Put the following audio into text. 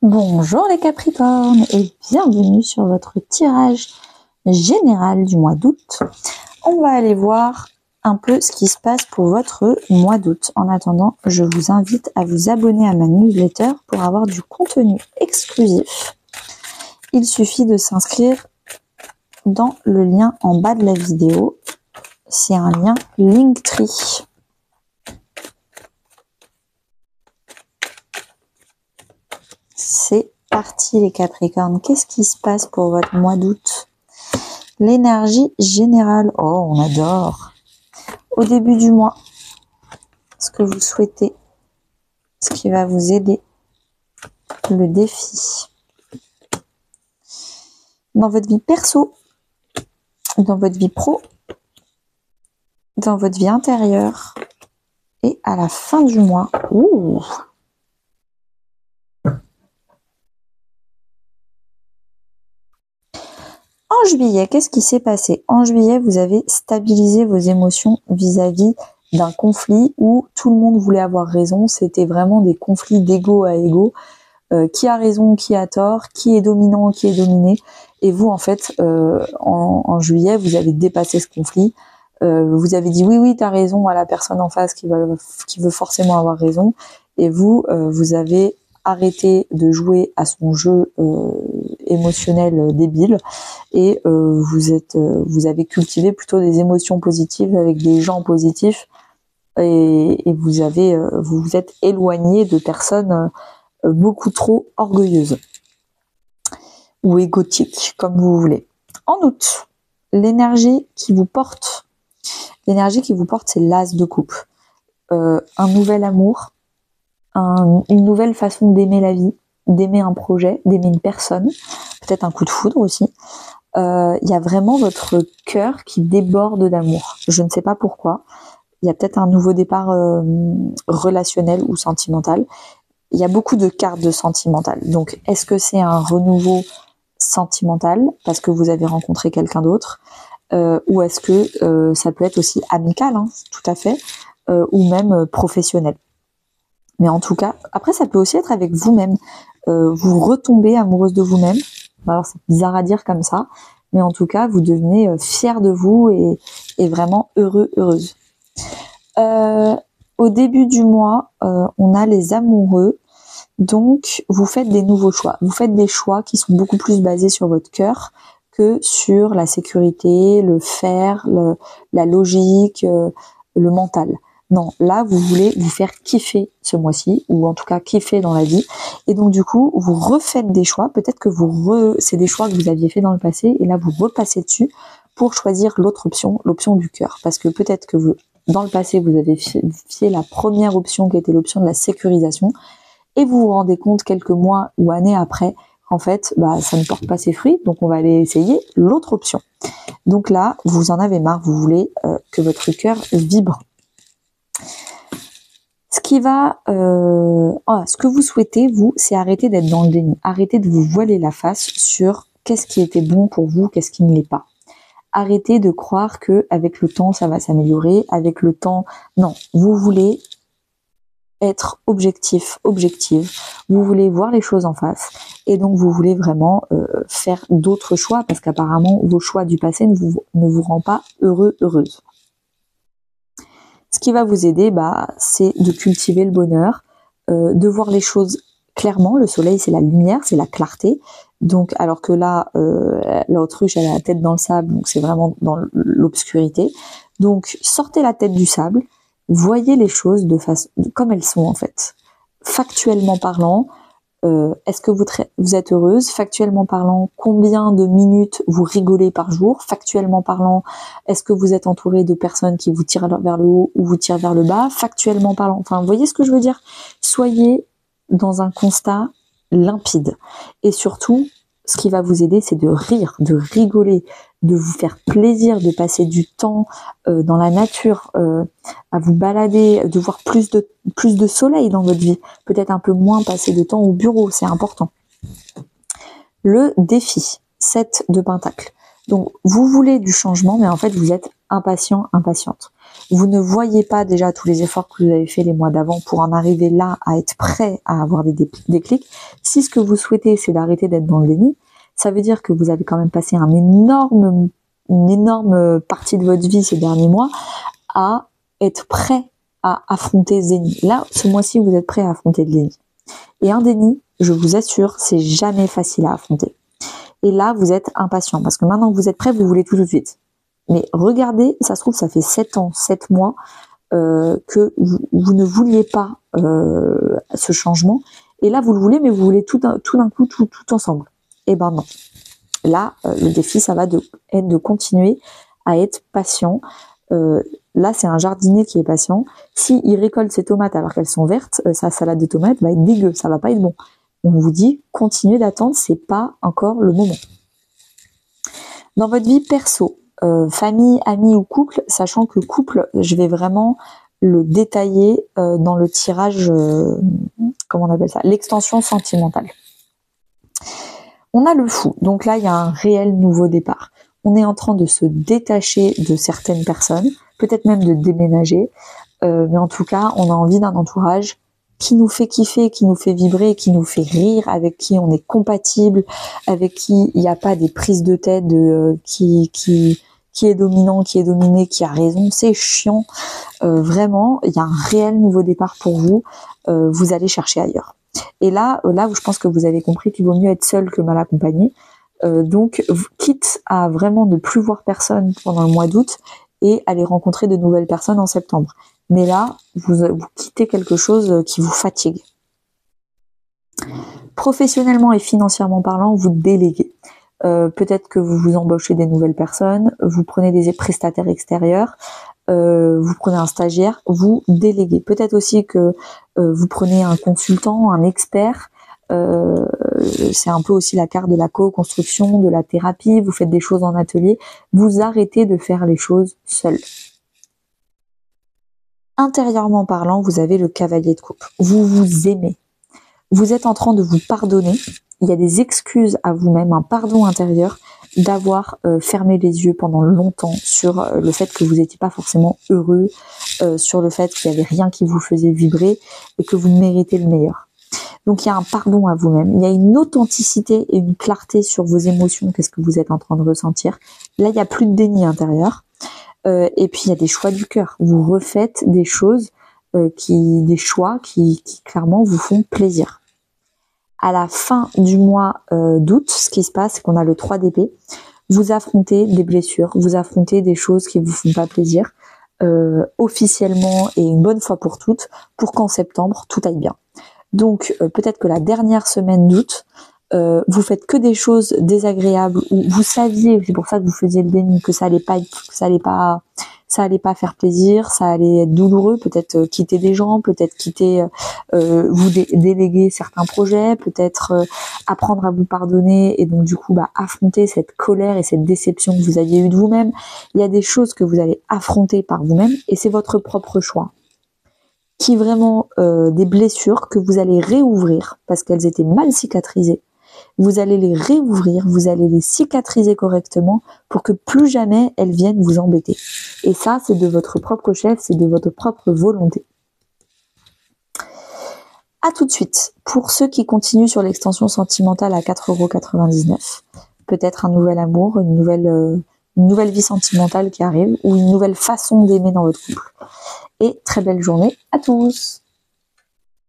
Bonjour les Capricornes et bienvenue sur votre tirage général du mois d'août. On va aller voir un peu ce qui se passe pour votre mois d'août. En attendant, je vous invite à vous abonner à ma newsletter pour avoir du contenu exclusif. Il suffit de s'inscrire dans le lien en bas de la vidéo. C'est un lien Linktree. C'est parti les Capricornes. Qu'est-ce qui se passe pour votre mois d'août? L'énergie générale. Oh, on adore. Au début du mois, ce que vous souhaitez, ce qui va vous aider, le défi. Dans votre vie perso, dans votre vie pro, dans votre vie intérieure et à la fin du mois. Ouh. En juillet, qu'est-ce qui s'est passé? En juillet, vous avez stabilisé vos émotions vis-à-vis d'un conflit où tout le monde voulait avoir raison. C'était vraiment des conflits d'ego à ego. Qui a raison, qui a tort, qui est dominant, qui est dominé. Et vous, en fait, en juillet, vous avez dépassé ce conflit. Vous avez dit oui, t'as raison à la personne en face qui veut forcément avoir raison. Et vous, vous avez arrêté de jouer à son jeu émotionnel débile et vous avez cultivé plutôt des émotions positives avec des gens positifs et vous vous êtes éloigné de personnes beaucoup trop orgueilleuses ou égotiques, comme vous voulez. En août, l'énergie qui vous porte, c'est l'as de coupe. Un nouvel amour, une nouvelle façon d'aimer la vie, d'aimer un projet, d'aimer une personne, peut-être un coup de foudre aussi. Il y a vraiment votre cœur qui déborde d'amour. Je ne sais pas pourquoi. Il y a peut-être un nouveau départ relationnel ou sentimental. Il y a beaucoup de cartes de sentimental. Donc, est-ce que c'est un renouveau sentimental parce que vous avez rencontré quelqu'un d'autre ou est-ce que ça peut être aussi amical, hein, tout à fait, ou même professionnel. Mais en tout cas, après, ça peut aussi être avec vous-même. Vous retombez amoureuse de vous-même. Alors, c'est bizarre à dire comme ça, mais en tout cas, vous devenez fière de vous et vraiment heureuse. Au début du mois, on a les amoureux. Donc, vous faites des nouveaux choix. Vous faites des choix qui sont beaucoup plus basés sur votre cœur que sur la sécurité, le faire, la logique, le mental. Non, là, vous voulez vous faire kiffer ce mois-ci, ou en tout cas kiffer dans la vie. Et donc, du coup, vous refaites des choix. Peut-être que c'est des choix que vous aviez fait dans le passé, et là, vous repassez dessus pour choisir l'autre option, l'option du cœur. Parce que peut-être que dans le passé, vous avez fait la première option qui était l'option de la sécurisation, et vous vous rendez compte quelques mois ou années après qu'en fait, ça ne porte pas ses fruits, donc on va aller essayer l'autre option. Donc là, vous en avez marre, vous voulez que votre cœur vibre. Ce que vous souhaitez, vous, c'est arrêter d'être dans le déni, arrêter de vous voiler la face sur qu'est-ce qui était bon pour vous, qu'est-ce qui ne l'est pas. Arrêtez de croire que avec le temps, ça va s'améliorer, avec le temps, non, vous voulez être objective, vous voulez voir les choses en face et donc vous voulez vraiment faire d'autres choix parce qu'apparemment vos choix du passé ne vous rend pas heureuse. Ce qui va vous aider, c'est de cultiver le bonheur, de voir les choses clairement. Le soleil, c'est la lumière, c'est la clarté. Donc, alors que là, l'autruche, elle a la tête dans le sable, donc c'est vraiment dans l'obscurité. Donc, sortez la tête du sable, voyez les choses comme elles sont en fait. Factuellement parlant, est-ce que vous êtes heureuse? Factuellement parlant, combien de minutes vous rigolez par jour? Factuellement parlant, est-ce que vous êtes entouré de personnes qui vous tirent vers le haut ou vous tirent vers le bas? Factuellement parlant, enfin, vous voyez ce que je veux dire? Soyez dans un constat limpide. Et surtout, ce qui va vous aider, c'est de rire, de rigoler, de vous faire plaisir, de passer du temps dans la nature, à vous balader, de voir plus de soleil dans votre vie. Peut-être un peu moins passer de temps au bureau, c'est important. Le défi, 7 de Pentacle. Donc, vous voulez du changement, mais en fait, vous êtes impatient, impatiente. Vous ne voyez pas déjà tous les efforts que vous avez fait les mois d'avant pour en arriver là à être prêt à avoir des déclics. Si ce que vous souhaitez, c'est d'arrêter d'être dans le déni, ça veut dire que vous avez quand même passé une énorme partie de votre vie ces derniers mois à être prêt à affronter ce déni. Là, ce mois-ci, vous êtes prêt à affronter le déni. Et un déni, je vous assure, c'est jamais facile à affronter. Et là, vous êtes impatient parce que maintenant que vous êtes prêt, vous voulez tout de suite. Mais regardez, ça se trouve, ça fait 7 ans, 7 mois que vous ne vouliez pas ce changement. Et là, vous le voulez, mais vous voulez tout d'un coup, tout ensemble. Eh ben non. Là, le défi, ça va être de continuer à être patient. Là, c'est un jardinier qui est patient. S'il récolte ses tomates alors qu'elles sont vertes, sa salade de tomates va être dégueu, ça va pas être bon. On vous dit, continuez d'attendre, c'est pas encore le moment. Dans votre vie perso, famille, amis ou couple, sachant que couple, je vais vraiment le détailler dans le tirage, comment on appelle ça, l'extension sentimentale. On a le fou, donc là il y a un réel nouveau départ. On est en train de se détacher de certaines personnes, peut-être même de déménager, mais en tout cas on a envie d'un entourage qui nous fait kiffer, qui nous fait vibrer, qui nous fait rire, avec qui on est compatible, avec qui il n'y a pas des prises de tête de qui est dominant, qui est dominé, qui a raison, c'est chiant. Vraiment, il y a un réel nouveau départ pour vous. Vous allez chercher ailleurs. Et là, je pense que vous avez compris qu'il vaut mieux être seul que mal accompagné. Donc, quitte à vraiment ne plus voir personne pendant le mois d'août et aller rencontrer de nouvelles personnes en septembre. Mais là, vous quittez quelque chose qui vous fatigue. Professionnellement et financièrement parlant, vous déléguez. Peut-être que vous vous embauchez des nouvelles personnes, vous prenez des prestataires extérieurs, vous prenez un stagiaire, vous déléguez. Peut-être aussi que vous prenez un consultant, un expert. C'est un peu aussi la carte de la co-construction, de la thérapie. Vous faites des choses en atelier. Vous arrêtez de faire les choses seul. Intérieurement parlant, vous avez le cavalier de coupe. Vous vous aimez. Vous êtes en train de vous pardonner. Il y a des excuses à vous-même, un pardon intérieur d'avoir fermé les yeux pendant longtemps sur le fait que vous n'étiez pas forcément heureux, sur le fait qu'il n'y avait rien qui vous faisait vibrer et que vous méritez le meilleur. Donc il y a un pardon à vous-même. Il y a une authenticité et une clarté sur vos émotions, qu'est-ce que vous êtes en train de ressentir. Là, il n'y a plus de déni intérieur. Et puis il y a des choix du cœur. Vous refaites des choses, des choix qui clairement vous font plaisir. À la fin du mois d'août, ce qui se passe, c'est qu'on a le 3 d'épée. Vous affrontez des blessures, vous affrontez des choses qui vous font pas plaisir, officiellement et une bonne fois pour toutes, pour qu'en septembre, tout aille bien. Donc peut-être que la dernière semaine d'août, vous faites que des choses désagréables où vous saviez, c'est pour ça que vous faisiez le déni, que ça allait pas faire plaisir, ça allait être douloureux, peut-être quitter des gens, peut-être quitter, vous déléguer certains projets, peut-être apprendre à vous pardonner et donc du coup affronter cette colère et cette déception que vous aviez eue de vous-même. Il y a des choses que vous allez affronter par vous-même et c'est votre propre choix. Qui vraiment des blessures que vous allez réouvrir parce qu'elles étaient mal cicatrisées. Vous allez les réouvrir, vous allez les cicatriser correctement pour que plus jamais elles viennent vous embêter. Et ça, c'est de votre propre chef, c'est de votre propre volonté. À tout de suite. Pour ceux qui continuent sur l'extension sentimentale à 4,99 €, peut-être un nouvel amour, une nouvelle vie sentimentale qui arrive ou une nouvelle façon d'aimer dans votre couple. Et très belle journée à tous!